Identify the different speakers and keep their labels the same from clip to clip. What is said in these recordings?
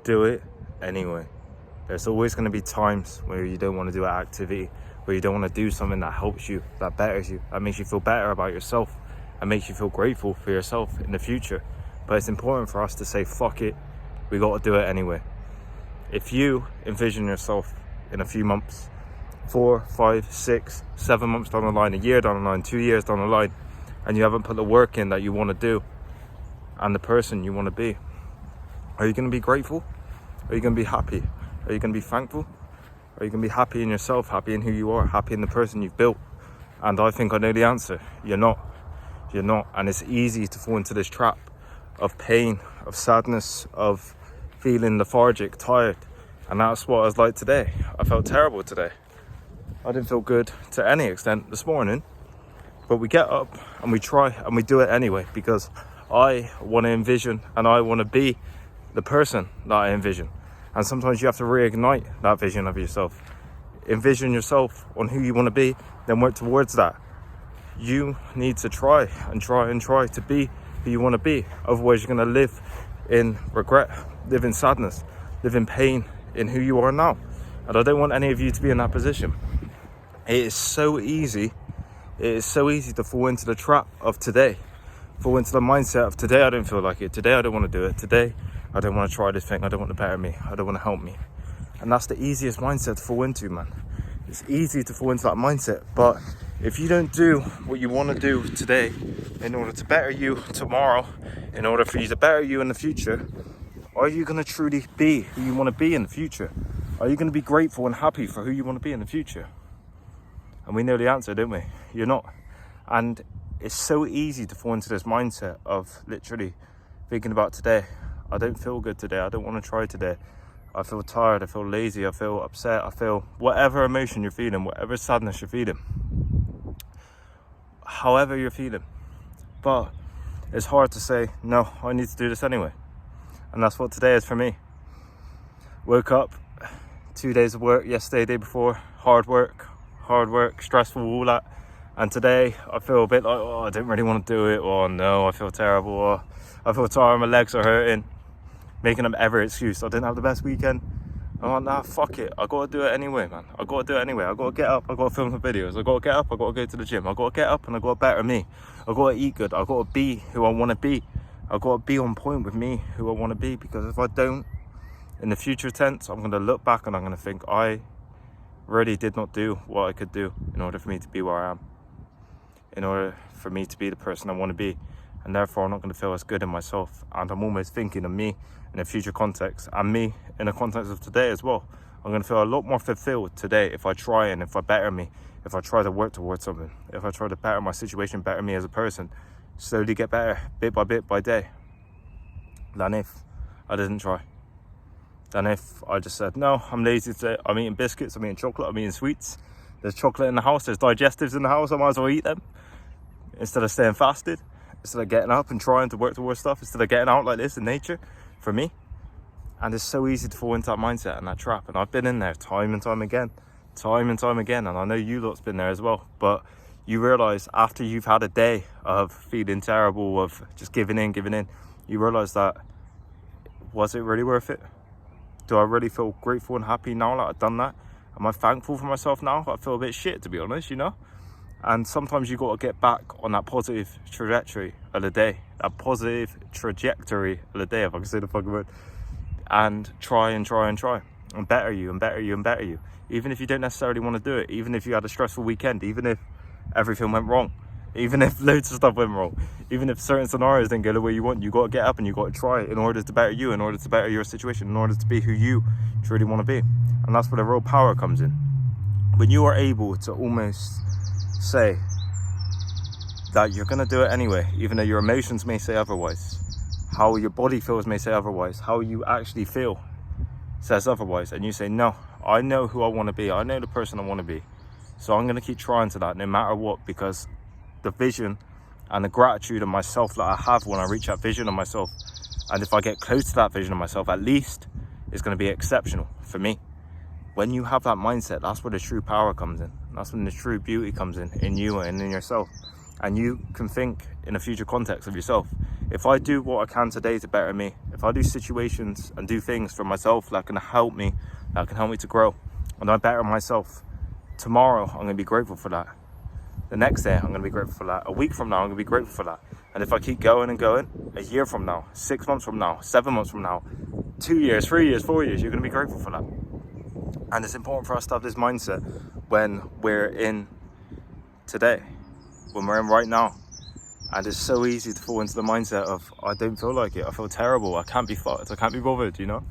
Speaker 1: do it anyway. There's always going to be times where you don't want to do an activity, where you don't want to do something that helps you, that betters you, that makes you feel better about yourself, and makes you feel grateful for yourself in the future. But it's important for us to say, fuck it, we got to do it anyway. If you envision yourself in a few months, 4, 5, 6, 7 months down the line, a year down the line, 2 years down the line, and you haven't put the work in that you want to do and the person you want to be, are you going to be grateful? Are you going to be happy? Are you going to be thankful? Are you going to be happy in yourself, happy in who you are, happy in the person you've built? And I think I know the answer. You're not. You're not. And it's easy to fall into this trap of pain, of sadness, of feeling lethargic, tired. And that's what I was like today. I felt terrible today. I didn't feel good to any extent this morning. But we get up and we try and we do it anyway, because I want to envision and I want to be the person that I envision. And sometimes you have to reignite that vision of yourself. Envision yourself on who you want to be, then work towards that. You need to try to be who you want to be. Otherwise, you're going to live in regret, live in sadness, live in pain in who you are now. And I don't want any of you to be in that position. It is so easy to fall into the trap of today, fall into the mindset of today I don't feel like it, today I don't want to do it, today I don't want to try this thing, I don't want to better me, I don't want to help me. And that's the easiest mindset to fall into, man. It's easy to fall into that mindset, but if you don't do what you want to do today in order to better you tomorrow, in order for you to better you in the future, are you going to truly be who you want to be in the future? Are you going to be grateful and happy for who you want to be in the future? And we know the answer, don't we? You're not. And it's so easy to fall into this mindset of literally thinking about today. I don't feel good today. I don't want to try today. I feel tired. I feel lazy. I feel upset. I feel whatever emotion you're feeling, whatever sadness you're feeling, however you're feeling. But it's hard to say, no, I need to do this anyway. And that's what today is for me. Woke up, 2 days of work yesterday, day before, hard work, stressful, all that. And today I feel a bit like, oh, I didn't really want to do it. Oh no, I feel terrible. Oh, I feel tired, my legs are hurting. Making up every excuse. I didn't have the best weekend. I'm like, nah, fuck it. I gotta do it anyway, man. I gotta do it anyway. I gotta get up. I gotta film some videos. I gotta get up. I gotta go to the gym. I gotta get up and I gotta better me. I gotta eat good. I gotta be who I want to be. I gotta be on point with me, who I want to be. Because if I don't, in the future tense, I'm gonna look back and I'm gonna think I really did not do what I could do in order for me to be where I am, in order for me to be the person I want to be. And therefore I'm not going to feel as good in myself. And I'm almost thinking of me in a future context, and me in the context of today as well. I'm going to feel a lot more fulfilled today if I try and if I better me, if I try to work towards something, if I try to better my situation, better me as a person, slowly get better bit by day, than if I didn't try. Than if I just said, no, I'm lazy today, I'm eating biscuits, I'm eating chocolate, I'm eating sweets. There's chocolate in the house, there's digestives in the house, I might as well eat them. Instead of staying fasted, instead of getting up and trying to work towards stuff, instead of getting out like this in nature, for me. And it's so easy to fall into that mindset and that trap. And I've been in there time and time again. And I know you lot's been there as well. But you realise after you've had a day of feeling terrible, of just giving in, you realise that, was it really worth it? Do I really feel grateful and happy now that I've done that? Am I thankful for myself now? I feel a bit shit, to be honest, you know? And sometimes you got to get back on that positive trajectory of the day, if I can say the fucking word, and try and better you. Even if you don't necessarily want to do it, even if you had a stressful weekend, even if everything went wrong, even if loads of stuff went wrong, even if certain scenarios didn't go the way you want, you got to get up and you got to try in order to better you, in order to better your situation, in order to be who you truly want to be. And that's where the real power comes in. When you are able to almost say that you're going to do it anyway, even though your emotions may say otherwise, how your body feels may say otherwise, how you actually feel says otherwise, and you say, no, I know who I want to be, I know the person I want to be, so I'm going to keep trying to that no matter what, because the vision and the gratitude of myself that I have when I reach that vision of myself, and if I get close to that vision of myself, at least it's going to be exceptional for me. When you have that mindset, that's where the true power comes in. That's when the true beauty comes in you and in yourself. And you can think in a future context of yourself. If I do what I can today to better me, if if I do situations and do things for myself that can help me to grow, and I better myself, tomorrow I'm going to be grateful for that. The next day I'm going to be grateful for that. A week from now I'm going to be grateful for that. And if I keep going and going, a year from now, 6 months from now, 7 months from now, 2 years, 3 years, 4 years, you're going to be grateful for that. And it's important for us to have this mindset when we're in today, when we're in right now. And it's so easy to fall into the mindset of, I don't feel like it, I feel terrible, I can't be fucked, I can't be bothered, you know?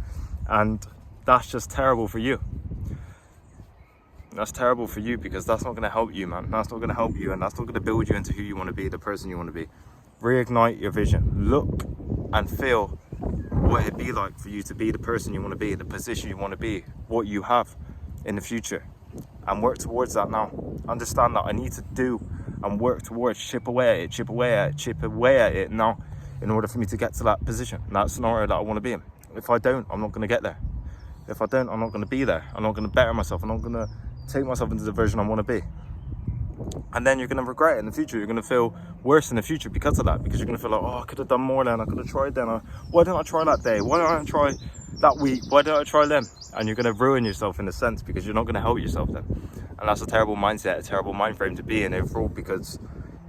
Speaker 1: And that's just terrible for you. That's terrible for you, because that's not going to help you, man. That's not going to help you, and that's not going to build you into who you want to be, the person you want to be. Reignite your vision. Look and feel what it'd be like for you to be the person you want to be, the position you want to be, what you have in the future, and work towards that now. Understand that I need to do and work towards, chip away at it now, in order for me to get to that position, that scenario that I want to be in. If I don't, I'm not going to get there. If I don't, I'm not going to be there. I'm not going to better myself. I'm not going to take myself into the version I want to be. And then you're going to regret it in the future. You're going to feel worse in the future because of that, because you're going to feel like, oh, I could have done more then, I could have tried then, why didn't I try that day, why didn't I try that week, why didn't I try then? And you're going to ruin yourself in a sense, because you're not going to help yourself then. And that's a terrible mindset, a terrible mind frame to be in overall, because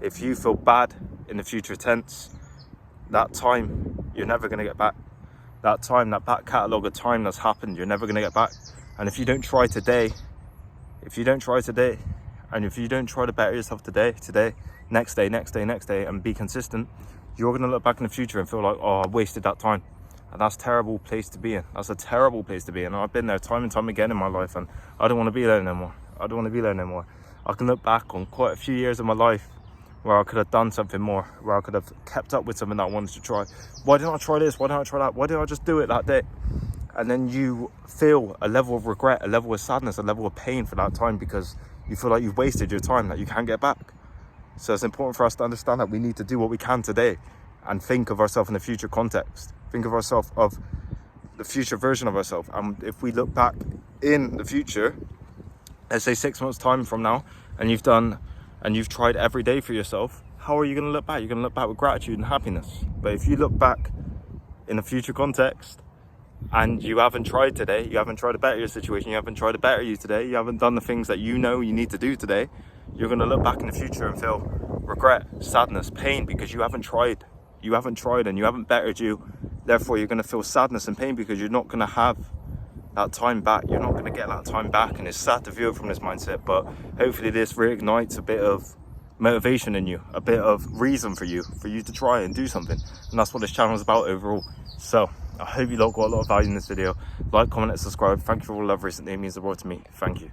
Speaker 1: if you feel bad in the future tense, that time you're never going to get back. That time, that back catalogue of time that's happened, you're never going to get back. And if you don't try today, and if you don't try to better yourself today, next day, and be consistent, you're going to look back in the future and feel like, oh, I wasted that time. And that's a terrible place to be in. That's a terrible place to be in. And I've been there time and time again in my life, and I don't want to be there anymore. I can look back on quite a few years of my life where I could have done something more, where I could have kept up with something that I wanted to try. Why didn't I try this? Why didn't I try that? Why didn't I just do it that day? And then you feel a level of regret, a level of sadness, a level of pain for that time, because you feel like you've wasted your time that you can't get back. So it's important for us to understand that we need to do what we can today and think of ourselves in the future context. Think of ourselves, of the future version of ourselves. And if we look back in the future, let's say 6 months time from now, and you've tried every day for yourself, how are you going to look back? You're going to look back with gratitude and happiness. But if you look back in a future context and you haven't tried today, you haven't tried to better your situation, you haven't tried to better you today, you haven't done the things that you know you need to do today, you're going to look back in the future and feel regret, sadness, pain, because you haven't tried and you haven't bettered you. Therefore, you're going to feel sadness and pain because you're not going to have that time back. You're not going to get that time back, and it's sad to view it from this mindset, but hopefully this reignites a bit of motivation in you, a bit of reason for you to try and do something. And that's what this channel is about overall. So I hope you lot got a lot of value in this video. Like, comment and subscribe. Thank you for all the love recently. It means the world to me. Thank you.